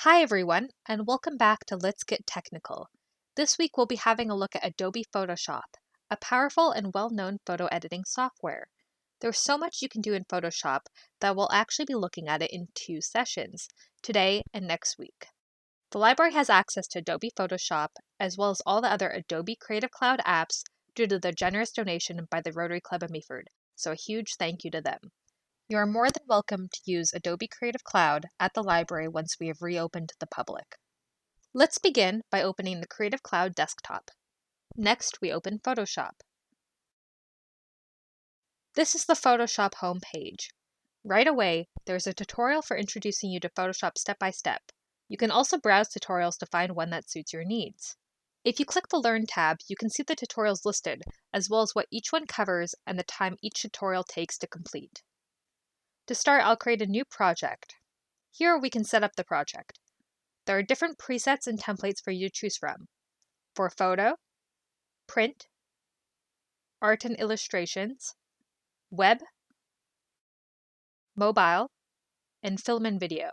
Hi everyone, and welcome back to Let's Get Technical. This week we'll be having a look at Adobe Photoshop, a powerful and well-known photo editing software. There's so much you can do in Photoshop that we'll actually be looking at it in two sessions, today and next week. The library has access to Adobe Photoshop, as well as all the other Adobe Creative Cloud apps due to the generous donation by the Rotary Club of Meaford, so a huge thank you to them. You are more than welcome to use Adobe Creative Cloud at the library once we have reopened to the public. Let's begin by opening the Creative Cloud desktop. Next, we open Photoshop. This is the Photoshop home page. Right away, there's a tutorial for introducing you to Photoshop step by step. You can also browse tutorials to find one that suits your needs. If you click the Learn tab, you can see the tutorials listed, as well as what each one covers and the time each tutorial takes to complete. To start, I'll create a new project. Here we can set up the project. There are different presets and templates for you to choose from. For photo, print, art and illustrations, web, mobile, and film and video.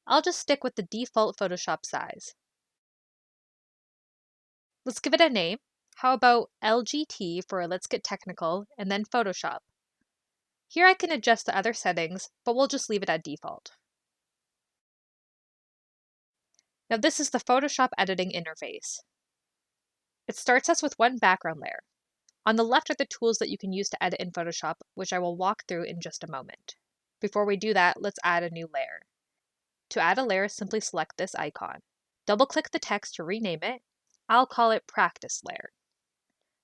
I'll just stick with the default Photoshop size. Let's give it a name. How about LGT for Let's Get Technical, and then Photoshop. Here I can adjust the other settings, but we'll just leave it at default. Now this is the Photoshop editing interface. It starts us with one background layer. On the left are the tools that you can use to edit in Photoshop, which I will walk through in just a moment. Before we do that, let's add a new layer. To add a layer, simply select this icon. Double-click the text to rename it. I'll call it Practice Layer.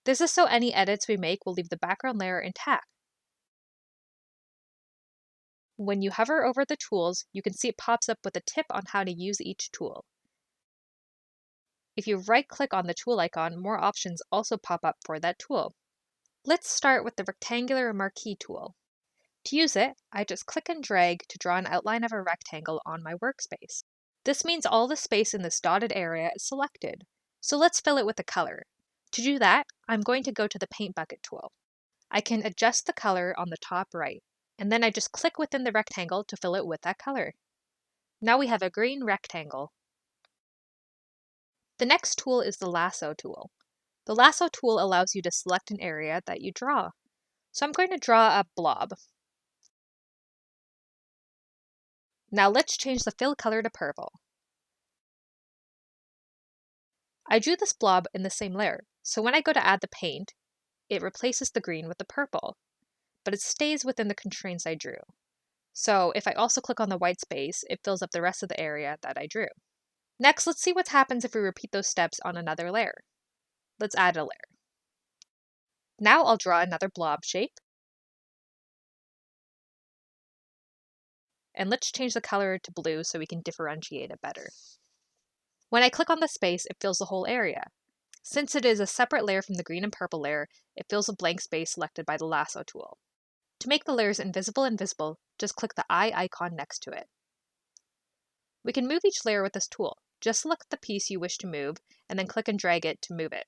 This is so any edits we make will leave the background layer intact. When you hover over the tools, you can see it pops up with a tip on how to use each tool. If you right-click on the tool icon, more options also pop up for that tool. Let's start with the rectangular marquee tool. To use it, I just click and drag to draw an outline of a rectangle on my workspace. This means all the space in this dotted area is selected. So let's fill it with a color. To do that, I'm going to go to the Paint Bucket tool. I can adjust the color on the top right, and then I just click within the rectangle to fill it with that color. Now we have a green rectangle. The next tool is the Lasso tool. The Lasso tool allows you to select an area that you draw. So I'm going to draw a blob. Now let's change the fill color to purple. I drew this blob in the same layer, so when I go to add the paint, it replaces the green with the purple, but it stays within the constraints I drew. So if I also click on the white space, it fills up the rest of the area that I drew. Next, let's see what happens if we repeat those steps on another layer. Let's add a layer. Now I'll draw another blob shape. And let's change the color to blue so we can differentiate it better. When I click on the space, it fills the whole area. Since it is a separate layer from the green and purple layer, it fills a blank space selected by the Lasso tool. To make the layers invisible, just click the eye icon next to it. We can move each layer with this tool. Just select the piece you wish to move, and then click and drag it to move it.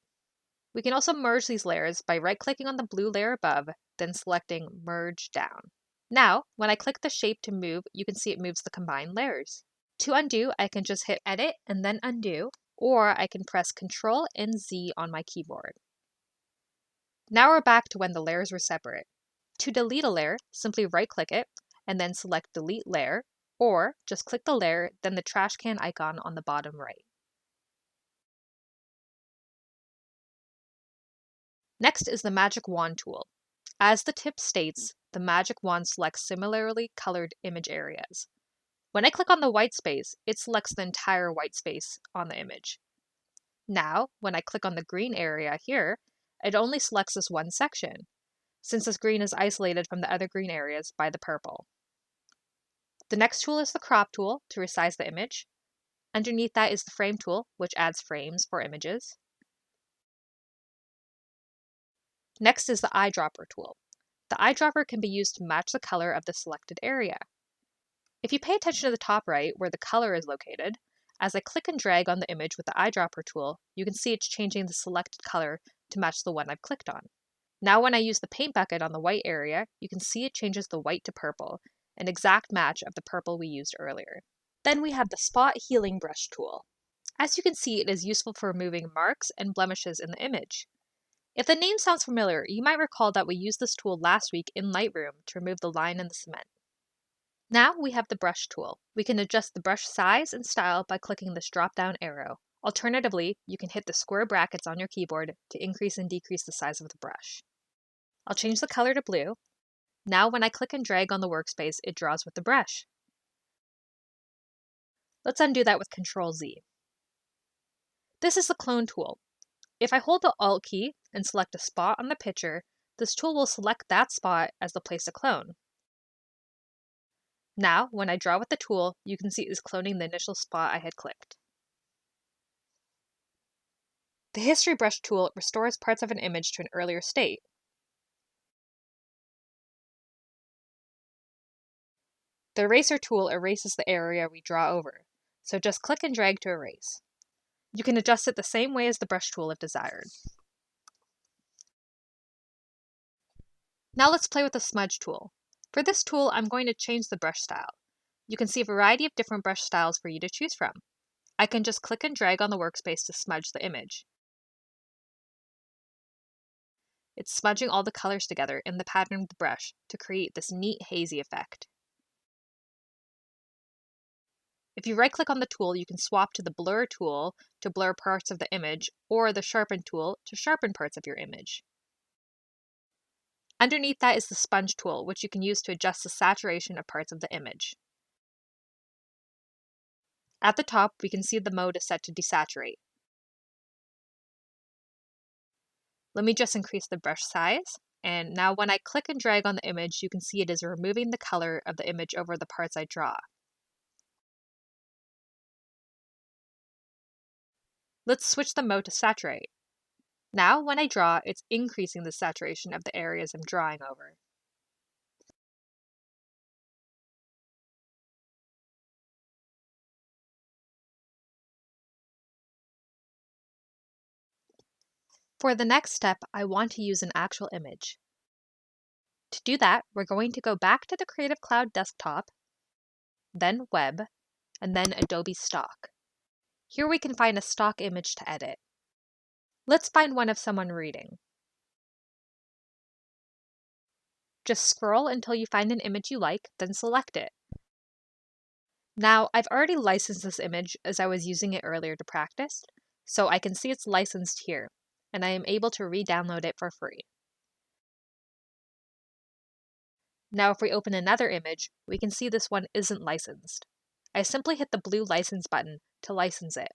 We can also merge these layers by right-clicking on the blue layer above, then selecting Merge Down. Now, when I click the shape to move, you can see it moves the combined layers. To undo, I can just hit Edit and then Undo, or I can press Ctrl and Z on my keyboard. Now we're back to when the layers were separate. To delete a layer, simply right-click it, and then select Delete Layer, or just click the layer, then the trash can icon on the bottom right. Next is the Magic Wand tool. As the tip states, the Magic Wand selects similarly colored image areas. When I click on the white space, it selects the entire white space on the image. Now, when I click on the green area here, it only selects this one section, since this green is isolated from the other green areas by the purple. The next tool is the Crop tool to resize the image. Underneath that is the Frame tool, which adds frames for images. Next is the Eyedropper tool. The eyedropper can be used to match the color of the selected area. If you pay attention to the top right, where the color is located, as I click and drag on the image with the eyedropper tool, you can see it's changing the selected color to match the one I've clicked on. Now when I use the paint bucket on the white area, you can see it changes the white to purple, an exact match of the purple we used earlier. Then we have the Spot Healing Brush tool. As you can see, it is useful for removing marks and blemishes in the image. If the name sounds familiar, you might recall that we used this tool last week in Lightroom to remove the line in the cement. Now we have the brush tool. We can adjust the brush size and style by clicking this drop-down arrow. Alternatively, you can hit the square brackets on your keyboard to increase and decrease the size of the brush. I'll change the color to blue. Now when I click and drag on the workspace, it draws with the brush. Let's undo that with Ctrl-Z. This is the clone tool. If I hold the Alt key and select a spot on the picture, this tool will select that spot as the place to clone. Now, when I draw with the tool, you can see it is cloning the initial spot I had clicked. The History Brush tool restores parts of an image to an earlier state. The Eraser tool erases the area we draw over, so just click and drag to erase. You can adjust it the same way as the brush tool if desired. Now let's play with the Smudge tool. For this tool, I'm going to change the brush style. You can see a variety of different brush styles for you to choose from. I can just click and drag on the workspace to smudge the image. It's smudging all the colors together in the pattern of the brush to create this neat hazy effect. If you right-click on the tool, you can swap to the Blur tool to blur parts of the image, or the Sharpen tool to sharpen parts of your image. Underneath that is the Sponge tool, which you can use to adjust the saturation of parts of the image. At the top, we can see the mode is set to desaturate. Let me just increase the brush size, and now when I click and drag on the image, you can see it is removing the color of the image over the parts I draw. Let's switch the mode to saturate. Now, when I draw, it's increasing the saturation of the areas I'm drawing over. For the next step, I want to use an actual image. To do that, we're going to go back to the Creative Cloud desktop, then Web, and then Adobe Stock. Here we can find a stock image to edit. Let's find one of someone reading. Just scroll until you find an image you like, then select it. Now, I've already licensed this image as I was using it earlier to practice, so I can see it's licensed here, and I am able to re-download it for free. Now, if we open another image, we can see this one isn't licensed. I simply hit the blue license button to license it.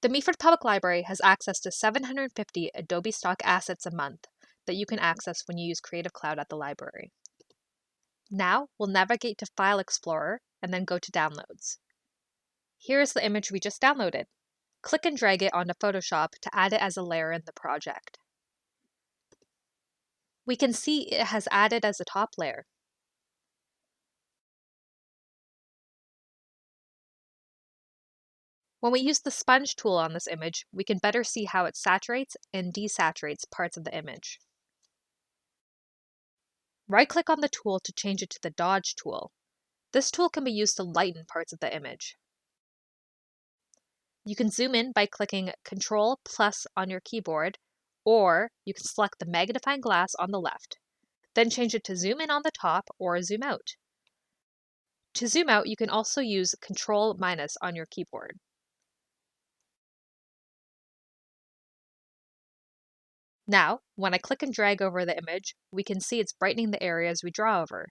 The Meaford Public Library has access to 750 Adobe Stock assets a month that you can access when you use Creative Cloud at the library. Now, we'll navigate to File Explorer and then go to Downloads. Here is the image we just downloaded. Click and drag it onto Photoshop to add it as a layer in the project. We can see it has added as a top layer. When we use the Sponge tool on this image, we can better see how it saturates and desaturates parts of the image. Right-click on the tool to change it to the Dodge tool. This tool can be used to lighten parts of the image. You can zoom in by clicking Ctrl+ on your keyboard, or you can select the magnifying glass on the left. Then change it to zoom in on the top or zoom out. To zoom out, you can also use Ctrl- on your keyboard. Now, when I click and drag over the image, we can see it's brightening the areas we draw over.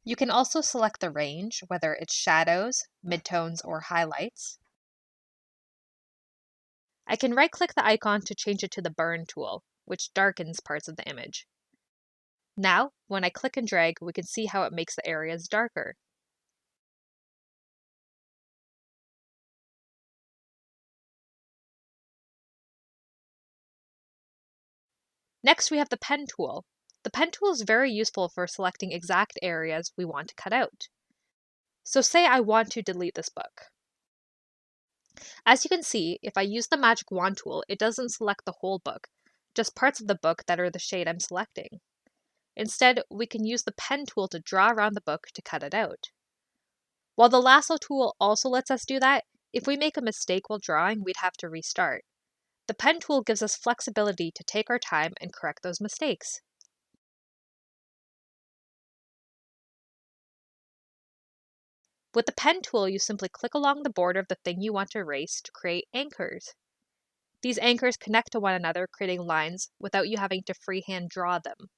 You can also select the range, whether it's shadows, midtones, or highlights. I can right-click the icon to change it to the Burn tool, which darkens parts of the image. Now, when I click and drag, we can see how it makes the areas darker. Next, we have the Pen tool. The Pen tool is very useful for selecting exact areas we want to cut out. So say I want to delete this book. As you can see, if I use the Magic Wand tool, it doesn't select the whole book, just parts of the book that are the shade I'm selecting. Instead, we can use the Pen tool to draw around the book to cut it out. While the lasso tool also lets us do that, if we make a mistake while drawing, we'd have to restart. The pen tool gives us flexibility to take our time and correct those mistakes. With the pen tool, you simply click along the border of the thing you want to erase to create anchors. These anchors connect to one another, creating lines without you having to freehand draw them.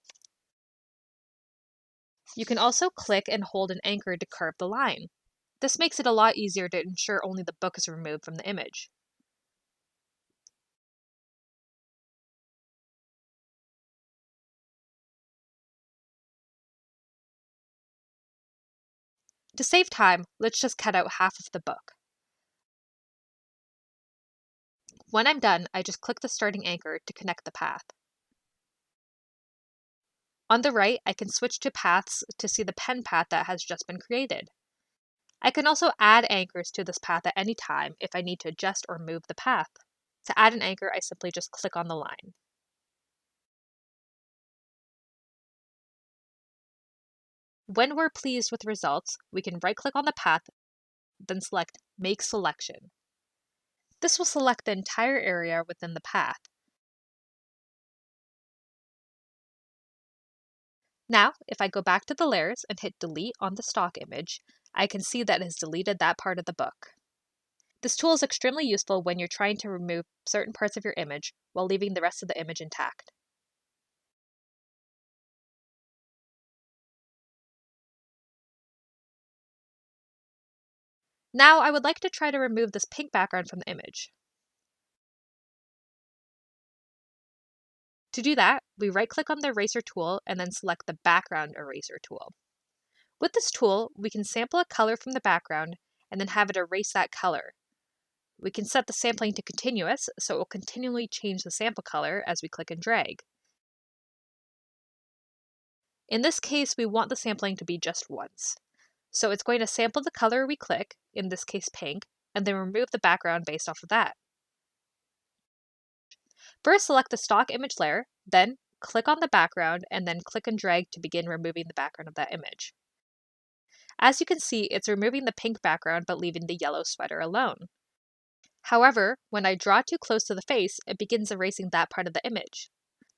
You can also click and hold an anchor to curve the line. This makes it a lot easier to ensure only the book is removed from the image. To save time, let's just cut out half of the book. When I'm done, I just click the starting anchor to connect the path. On the right, I can switch to paths to see the pen path that has just been created. I can also add anchors to this path at any time if I need to adjust or move the path. To add an anchor, I simply just click on the line. When we're pleased with the results, we can right-click on the path, then select Make Selection. This will select the entire area within the path. Now, if I go back to the layers and hit Delete on the stock image, I can see that it has deleted that part of the book. This tool is extremely useful when you're trying to remove certain parts of your image while leaving the rest of the image intact. Now I would like to try to remove this pink background from the image. To do that, we right-click on the eraser tool and then select the background eraser tool. With this tool, we can sample a color from the background and then have it erase that color. We can set the sampling to continuous, so it will continually change the sample color as we click and drag. In this case, we want the sampling to be just once. So it's going to sample the color we click, in this case pink, and then remove the background based off of that. First, select the stock image layer, then click on the background, and then click and drag to begin removing the background of that image. As you can see, it's removing the pink background but leaving the yellow sweater alone. However, when I draw too close to the face, it begins erasing that part of the image.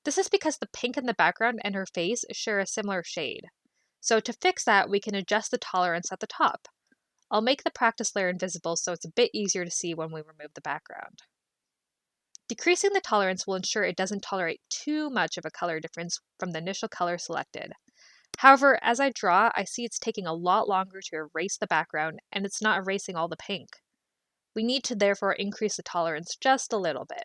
This is because the pink in the background and her face share a similar shade. So to fix that, we can adjust the tolerance at the top. I'll make the practice layer invisible so it's a bit easier to see when we remove the background. Decreasing the tolerance will ensure it doesn't tolerate too much of a color difference from the initial color selected. However, as I draw, I see it's taking a lot longer to erase the background and it's not erasing all the pink. We need to therefore increase the tolerance just a little bit.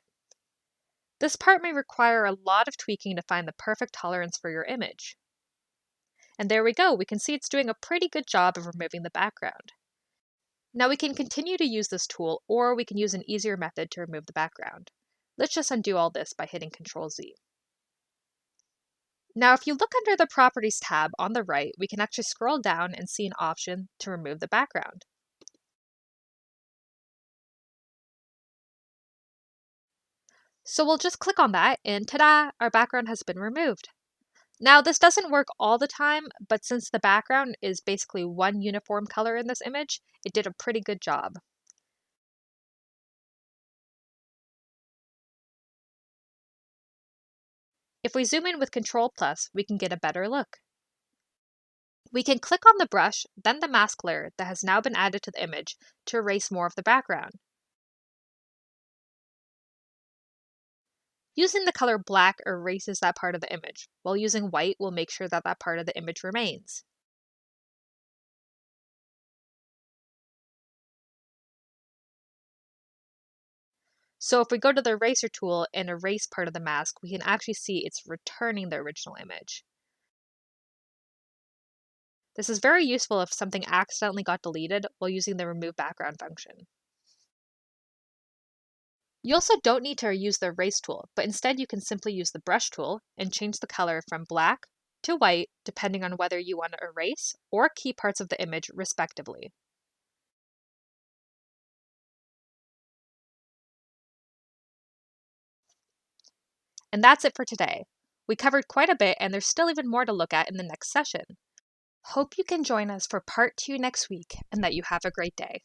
This part may require a lot of tweaking to find the perfect tolerance for your image. And there we go, we can see it's doing a pretty good job of removing the background. Now we can continue to use this tool, or we can use an easier method to remove the background. Let's just undo all this by hitting Ctrl-Z. Now if you look under the Properties tab on the right, we can actually scroll down and see an option to remove the background. So we'll just click on that and ta-da, our background has been removed. Now this doesn't work all the time, but since the background is basically one uniform color in this image, it did a pretty good job. If we zoom in with Ctrl+, we can get a better look. We can click on the brush, then the mask layer that has now been added to the image to erase more of the background. Using the color black erases that part of the image, while using white will make sure that that part of the image remains. So if we go to the eraser tool and erase part of the mask, we can actually see it's returning the original image. This is very useful if something accidentally got deleted while using the remove background function. You also don't need to use the erase tool, but instead you can simply use the brush tool and change the color from black to white depending on whether you want to erase or keep parts of the image respectively. And that's it for today. We covered quite a bit and there's still even more to look at in the next session. Hope you can join us for part 2 next week and that you have a great day.